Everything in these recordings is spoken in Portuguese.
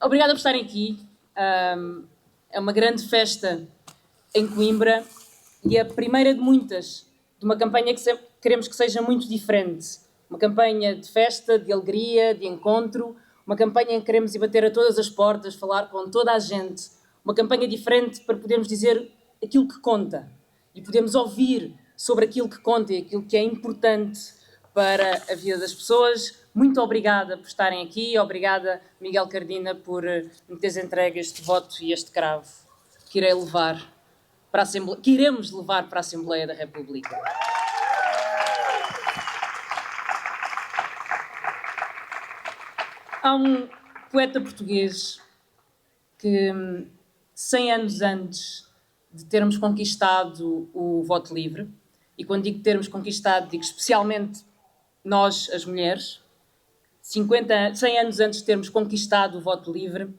Obrigada por estarem aqui. É uma grande festa em Coimbra e é a primeira de muitas, de uma campanha que queremos que seja muito diferente. Uma campanha de festa, de alegria, de encontro, uma campanha em que queremos ir bater a todas as portas, falar com toda a gente, uma campanha diferente para podermos dizer aquilo que conta e podermos ouvir sobre aquilo que conta e aquilo que é importante para a vida das pessoas. Muito obrigada por estarem aqui, obrigada Miguel Cardina por me teres entregue este voto e este cravo que iremos levar para a Assembleia da República. Há um poeta português que, 100 anos antes de termos conquistado o voto livre, e quando digo termos conquistado, digo especialmente nós, as mulheres, 100 anos antes de termos conquistado o voto livre,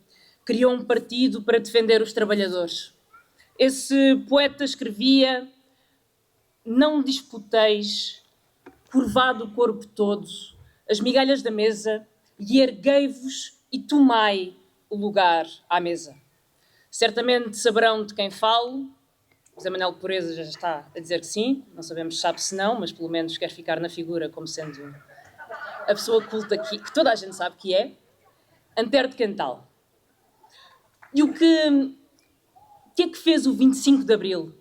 criou um partido para defender os trabalhadores. Esse poeta escrevia: não disputeis, curvado o corpo todo, as migalhas da mesa, e erguei-vos e tomai o lugar à mesa. Certamente saberão de quem falo. José Manuel Pureza já está a dizer que sim, não sabemos se não, mas pelo menos quer ficar na figura como sendo a pessoa culta que toda a gente sabe que é. Antero de Cantal. E o que é que fez o 25 de Abril?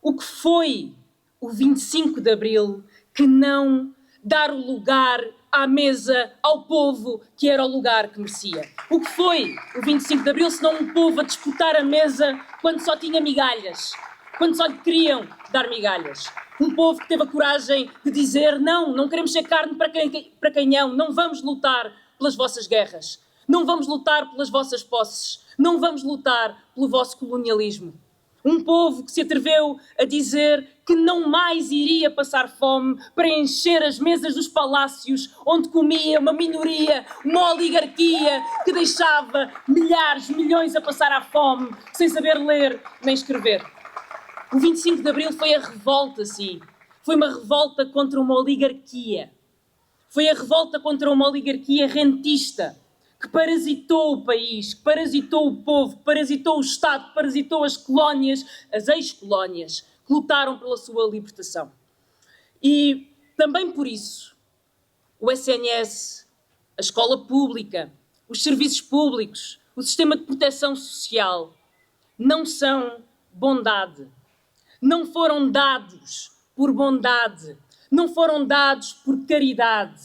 O que foi o 25 de Abril que não dar o lugar à mesa ao povo que era o lugar que merecia? O que foi o 25 de Abril se não um povo a disputar a mesa quando só tinha migalhas? Quando só lhe queriam dar migalhas? Um povo que teve a coragem de dizer: não queremos ser carne para canhão, não vamos lutar pelas vossas guerras, não vamos lutar pelas vossas posses, não vamos lutar pelo vosso colonialismo. Um povo que se atreveu a dizer que não mais iria passar fome para encher as mesas dos palácios onde comia uma minoria, uma oligarquia que deixava milhares, milhões a passar à fome sem saber ler nem escrever. O 25 de Abril foi a revolta, sim. Foi uma revolta contra uma oligarquia. Foi a revolta contra uma oligarquia rentista que parasitou o país, que parasitou o povo, que parasitou o Estado, que parasitou as colónias, as ex-colónias, que lutaram pela sua libertação. E também por isso, o SNS, a escola pública, os serviços públicos, o sistema de proteção social não são bondade. Não foram dados por bondade, não foram dados por caridade.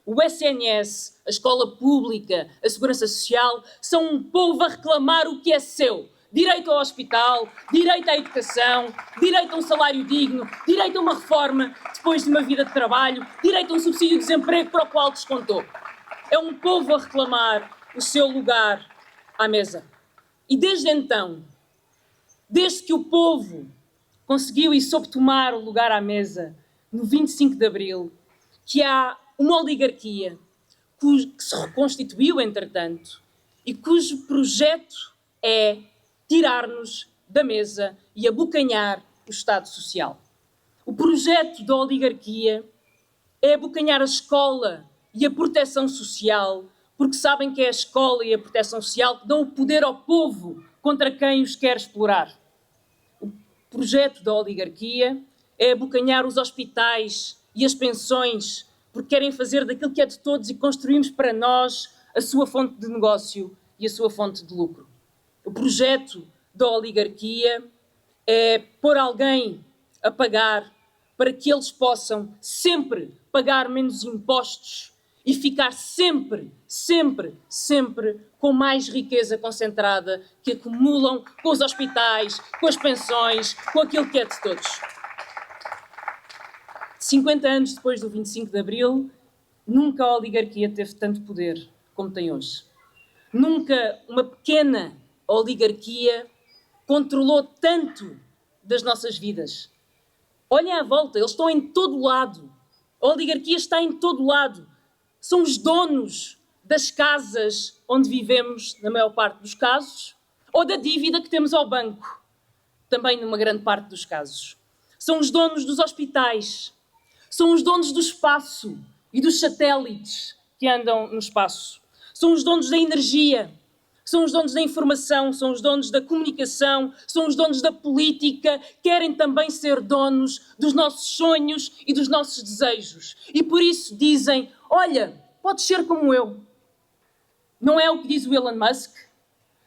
O SNS, a escola pública, a segurança social, são um povo a reclamar o que é seu. Direito ao hospital, direito à educação, direito a um salário digno, direito a uma reforma depois de uma vida de trabalho, direito a um subsídio de desemprego para o qual descontou. É um povo a reclamar o seu lugar à mesa. E desde então, desde que o povo conseguiu e soube tomar o lugar à mesa no 25 de Abril, que há uma oligarquia que se reconstituiu, entretanto, e cujo projeto é tirar-nos da mesa e abocanhar o Estado Social. O projeto da oligarquia é abocanhar a escola e a proteção social, porque sabem que é a escola e a proteção social que dão o poder ao povo contra quem os quer explorar. O projeto da oligarquia é abocanhar os hospitais e as pensões, porque querem fazer daquilo que é de todos e construímos para nós a sua fonte de negócio e a sua fonte de lucro. O projeto da oligarquia é pôr alguém a pagar para que eles possam sempre pagar menos impostos e ficar sempre com mais riqueza concentrada que acumulam com os hospitais, com as pensões, com aquilo que é de todos. 50 anos depois do 25 de Abril, nunca a oligarquia teve tanto poder como tem hoje. Nunca uma pequena oligarquia controlou tanto das nossas vidas. Olhem à volta, eles estão em todo lado. A oligarquia está em todo lado. São os donos das casas onde vivemos, na maior parte dos casos, ou da dívida que temos ao banco, também numa grande parte dos casos. São os donos dos hospitais, são os donos do espaço e dos satélites que andam no espaço. São os donos da energia, são os donos da informação, são os donos da comunicação, são os donos da política, querem também ser donos dos nossos sonhos e dos nossos desejos. E por isso dizem, olha, podes ser como eu. Não é o que diz o Elon Musk,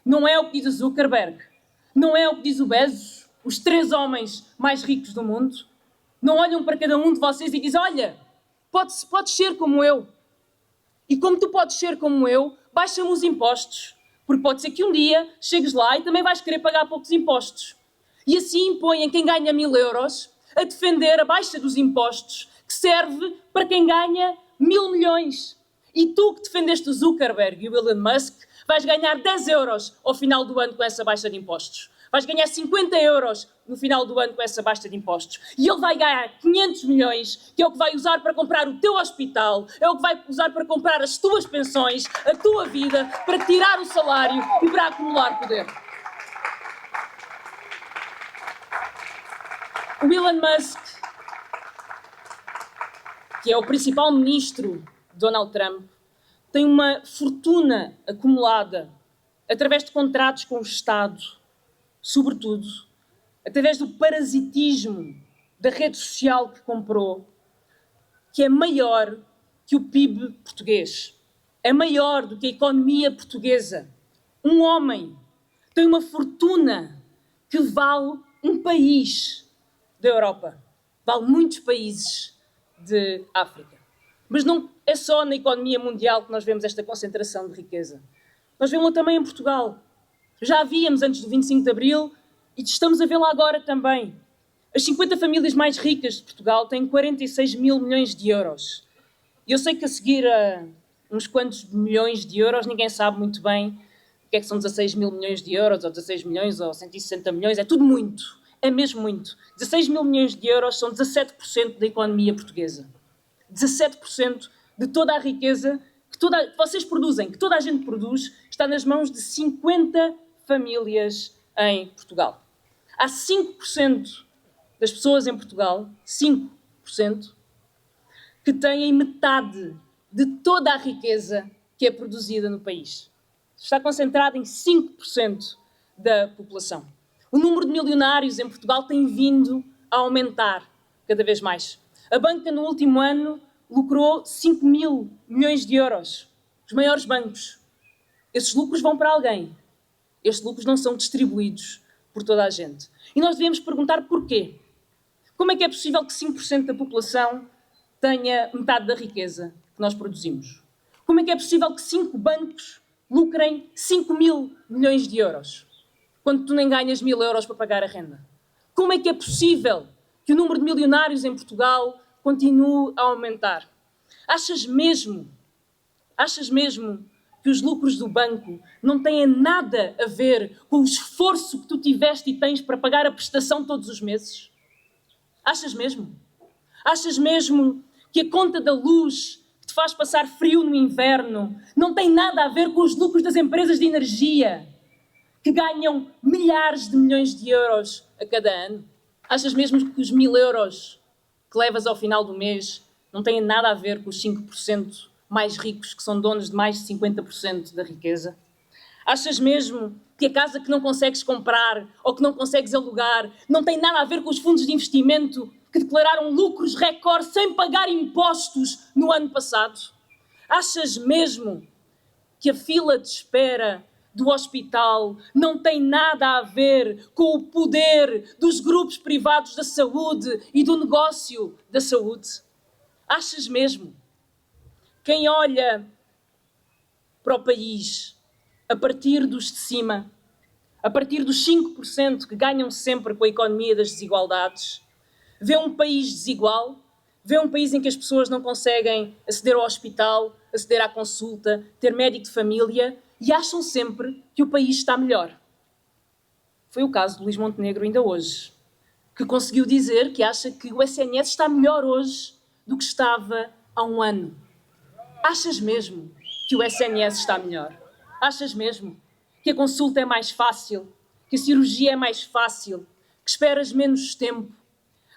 não é o que diz o Zuckerberg, não é o que diz o Bezos, os 3 homens mais ricos do mundo. Não olham para cada um de vocês e dizem, olha, podes ser como eu. E como tu podes ser como eu, baixa-me os impostos. Porque pode ser que um dia chegues lá e também vais querer pagar poucos impostos. E assim impõem quem ganha 1000 euros a defender a baixa dos impostos, que serve para quem ganha 1000 milhões. E tu que defendeste o Zuckerberg e o Elon Musk, vais ganhar 10 euros ao final do ano com essa baixa de impostos. Vais ganhar 50 euros no final do ano com essa baixa de impostos. E ele vai ganhar 500 milhões, que é o que vai usar para comprar o teu hospital, é o que vai usar para comprar as tuas pensões, a tua vida, para tirar o salário e para acumular poder. O Elon Musk, que é o principal ministro de Donald Trump, tem uma fortuna acumulada através de contratos com o Estado, sobretudo, através do parasitismo da rede social que comprou, que é maior que o PIB português. É maior do que a economia portuguesa. Um homem tem uma fortuna que vale um país da Europa. Vale muitos países de África. Mas não é só na economia mundial que nós vemos esta concentração de riqueza. Nós vemos-la também em Portugal. Já a víamos antes do 25 de Abril e estamos a vê-la agora também. As 50 famílias mais ricas de Portugal têm 46 mil milhões de euros. E eu sei que a seguir a uns quantos milhões de euros ninguém sabe muito bem o que é que são 16 mil milhões de euros, ou 16 milhões, ou 160 milhões. É tudo muito. É mesmo muito. 16 mil milhões de euros são 17% da economia portuguesa. 17% de toda a riqueza que vocês produzem, que toda a gente produz, está nas mãos de 50 famílias em Portugal. Há 5% das pessoas em Portugal, 5%, que têm metade de toda a riqueza que é produzida no país. Está concentrada em 5% da população. O número de milionários em Portugal tem vindo a aumentar cada vez mais. A banca, no último ano, lucrou 5 mil milhões de euros. Os maiores bancos. Esses lucros vão para alguém. Estes lucros não são distribuídos por toda a gente. E nós devemos perguntar porquê. Como é que é possível que 5% da população tenha metade da riqueza que nós produzimos? Como é que é possível que 5 bancos lucrem 5 mil milhões de euros, quando tu nem ganhas 1000 euros para pagar a renda? Como é que é possível que o número de milionários em Portugal continue a aumentar? Achas mesmo que os lucros do banco não têm nada a ver com o esforço que tu tiveste e tens para pagar a prestação todos os meses? Achas mesmo? Achas mesmo que a conta da luz que te faz passar frio no inverno não tem nada a ver com os lucros das empresas de energia que ganham milhares de milhões de euros a cada ano? Achas mesmo que os 1000 euros que levas ao final do mês não têm nada a ver com os 5% mais ricos, que são donos de mais de 50% da riqueza? Achas mesmo que a casa que não consegues comprar ou que não consegues alugar não tem nada a ver com os fundos de investimento que declararam lucros recorde sem pagar impostos no ano passado? Achas mesmo que a fila de espera do hospital não tem nada a ver com o poder dos grupos privados da saúde e do negócio da saúde? Achas mesmo? Quem olha para o país a partir dos de cima, a partir dos 5% que ganham sempre com a economia das desigualdades, vê um país desigual, vê um país em que as pessoas não conseguem aceder ao hospital, aceder à consulta, ter médico de família e acham sempre que o país está melhor. Foi o caso de Luís Montenegro ainda hoje, que conseguiu dizer que acha que o SNS está melhor hoje do que estava há um ano. Achas mesmo que o SNS está melhor? Achas mesmo que a consulta é mais fácil, que a cirurgia é mais fácil, que esperas menos tempo?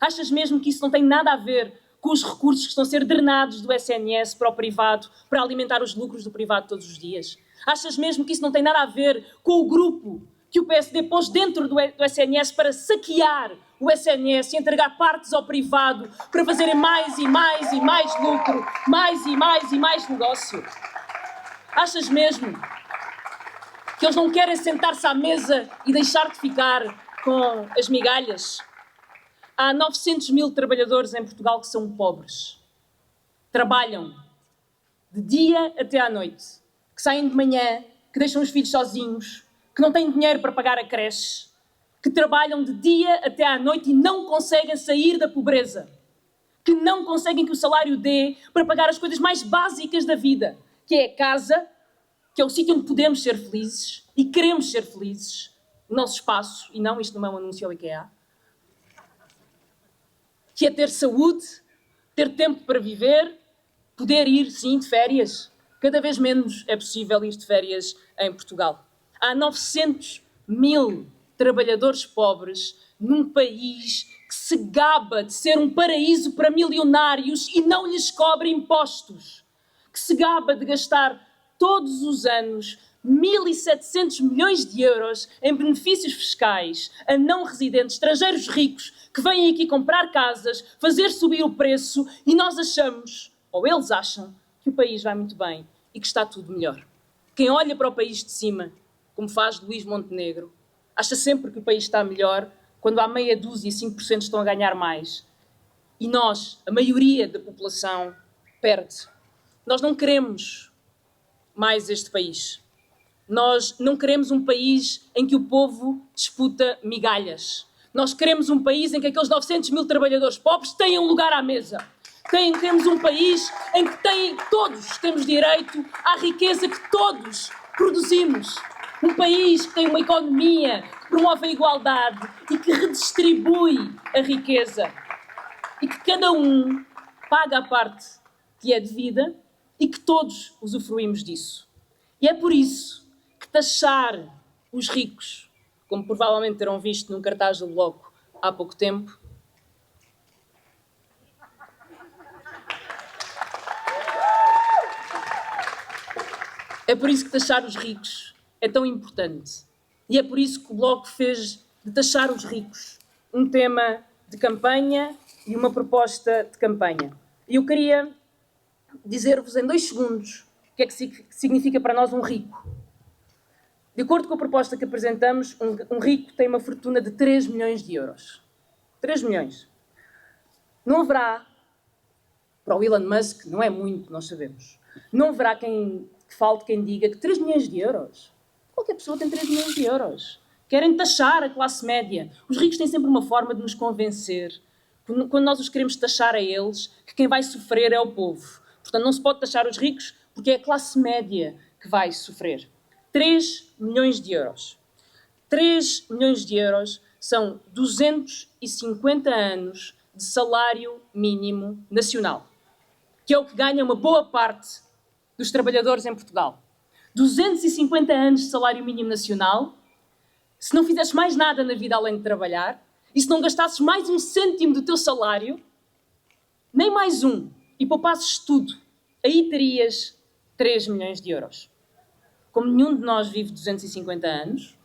Achas mesmo que isso não tem nada a ver com os recursos que estão a ser drenados do SNS para o privado, para alimentar os lucros do privado todos os dias? Achas mesmo que isso não tem nada a ver com o grupo que o PSD pôs dentro do SNS para saquear o SNS e entregar partes ao privado para fazerem mais e mais e mais lucro, mais e mais e mais negócio? Achas mesmo que eles não querem sentar-se à mesa e deixar de ficar com as migalhas? Há 900 mil trabalhadores em Portugal que são pobres. Trabalham de dia até à noite, que saem de manhã, que deixam os filhos sozinhos, que não têm dinheiro para pagar a creche, que trabalham de dia até à noite e não conseguem sair da pobreza, que não conseguem que o salário dê para pagar as coisas mais básicas da vida, que é a casa, que é o sítio onde podemos ser felizes e queremos ser felizes, o nosso espaço, e não, isto não é um anúncio ao IKEA, que é ter saúde, ter tempo para viver, poder ir, sim, de férias. Cada vez menos é possível ir de férias em Portugal. Há 900 mil trabalhadores pobres num país que se gaba de ser um paraíso para milionários e não lhes cobra impostos, que se gaba de gastar todos os anos 1.700 milhões de euros em benefícios fiscais a não residentes estrangeiros ricos que vêm aqui comprar casas, fazer subir o preço e nós achamos, ou eles acham, que o país vai muito bem e que está tudo melhor. Quem olha para o país de cima, como faz Luís Montenegro, acha sempre que o país está melhor quando há meia dúzia e 5% estão a ganhar mais. E nós, a maioria da população, perde. Nós não queremos mais este país. Nós não queremos um país em que o povo disputa migalhas. Nós queremos um país em que aqueles 900 mil trabalhadores pobres tenham lugar à mesa. Queremos um país em que todos temos direito à riqueza que todos produzimos. Um país que tem uma economia que promove a igualdade e que redistribui a riqueza. E que cada um paga a parte que é devida e que todos usufruímos disso. E é por isso que taxar os ricos, como provavelmente terão visto num cartaz do Bloco há pouco tempo, é por isso que taxar os ricos é tão importante. E é por isso que o Bloco fez de taxar os ricos um tema de campanha e uma proposta de campanha. E eu queria dizer-vos em 2 segundos o que é que significa para nós um rico. De acordo com a proposta que apresentamos, um rico tem uma fortuna de 3 milhões de euros. 3 milhões. Não haverá, para o Elon Musk, não é muito, nós sabemos, não haverá quem diga que 3 milhões de euros. Qualquer pessoa tem 3 milhões de euros. Querem taxar a classe média. Os ricos têm sempre uma forma de nos convencer, quando nós os queremos taxar a eles, que quem vai sofrer é o povo. Portanto, não se pode taxar os ricos porque é a classe média que vai sofrer. 3 milhões de euros. 3 milhões de euros são 250 anos de salário mínimo nacional, que é o que ganha uma boa parte dos trabalhadores em Portugal. 250 anos de salário mínimo nacional, se não fizesses mais nada na vida além de trabalhar, e se não gastasses mais 1 cêntimo do teu salário, nem mais um, e poupasses tudo, aí terias 3 milhões de euros. Como nenhum de nós vive 250 anos,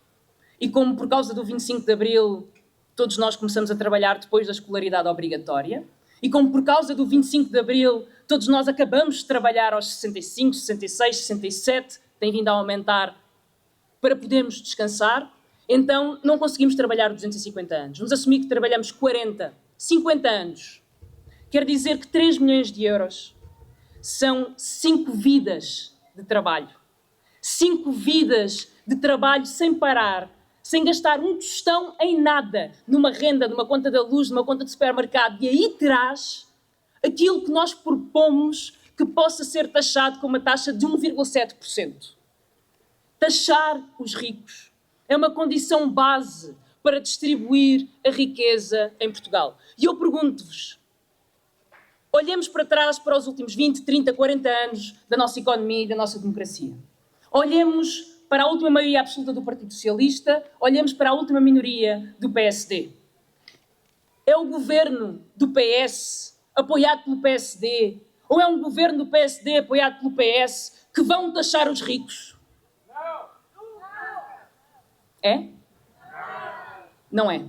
e como por causa do 25 de Abril todos nós começamos a trabalhar depois da escolaridade obrigatória, e como por causa do 25 de Abril todos nós acabamos de trabalhar aos 65, 66, 67, tem vindo a aumentar para podermos descansar, então não conseguimos trabalhar 250 anos. Vamos assumir que trabalhamos 40, 50 anos. Quer dizer que 3 milhões de euros são 5 vidas de trabalho. 5 vidas de trabalho sem parar, sem gastar um tostão em nada, numa renda, numa conta da luz, numa conta de supermercado. E aí terás aquilo que nós propomos que possa ser taxado com uma taxa de 1,7%. Taxar os ricos é uma condição base para distribuir a riqueza em Portugal. E eu pergunto-vos, olhemos para trás para os últimos 20, 30, 40 anos da nossa economia e da nossa democracia. Olhemos para a última maioria absoluta do Partido Socialista, olhemos para a última minoria do PSD. É o governo do PS, apoiado pelo PSD, ou é um governo do PSD apoiado pelo PS, que vão taxar os ricos? É? Não é.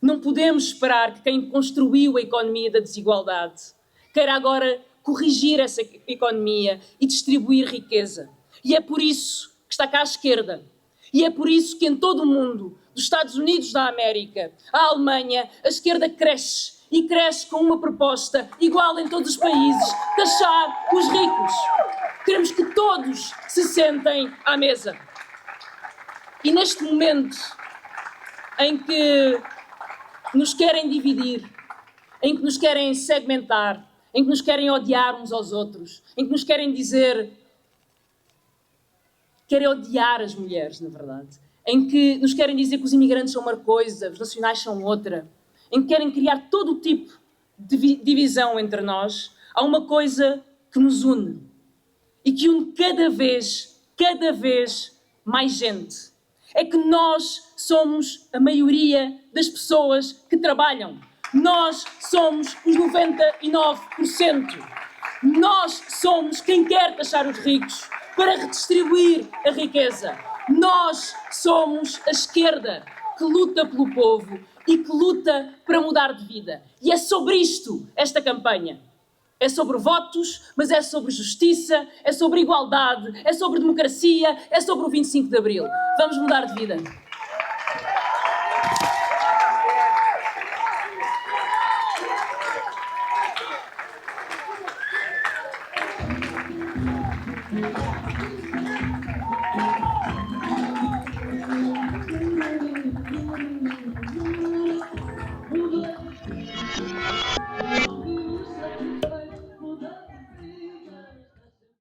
Não podemos esperar que quem construiu a economia da desigualdade queira agora corrigir essa economia e distribuir riqueza. E é por isso que está cá à esquerda. E é por isso que em todo o mundo, dos Estados Unidos da América à Alemanha, a esquerda cresce. E cresce com uma proposta igual em todos os países: taxar os ricos. Queremos que todos se sentem à mesa. E neste momento em que nos querem dividir, em que nos querem segmentar, em que nos querem odiar uns aos outros, em que nos querem dizer... Querem odiar as mulheres, na verdade. Em que nos querem dizer que os imigrantes são uma coisa, os nacionais são outra. Em que querem criar todo o tipo de divisão entre nós. Há uma coisa que nos une. E que une cada vez mais gente. É que nós somos a maioria das pessoas que trabalham. Nós somos os 99%. Nós somos quem quer taxar os ricos para redistribuir a riqueza. Nós somos a esquerda que luta pelo povo e que luta para mudar de vida. E é sobre isto esta campanha. É sobre votos, mas é sobre justiça, é sobre igualdade, é sobre democracia, é sobre o 25 de Abril. Vamos mudar de vida.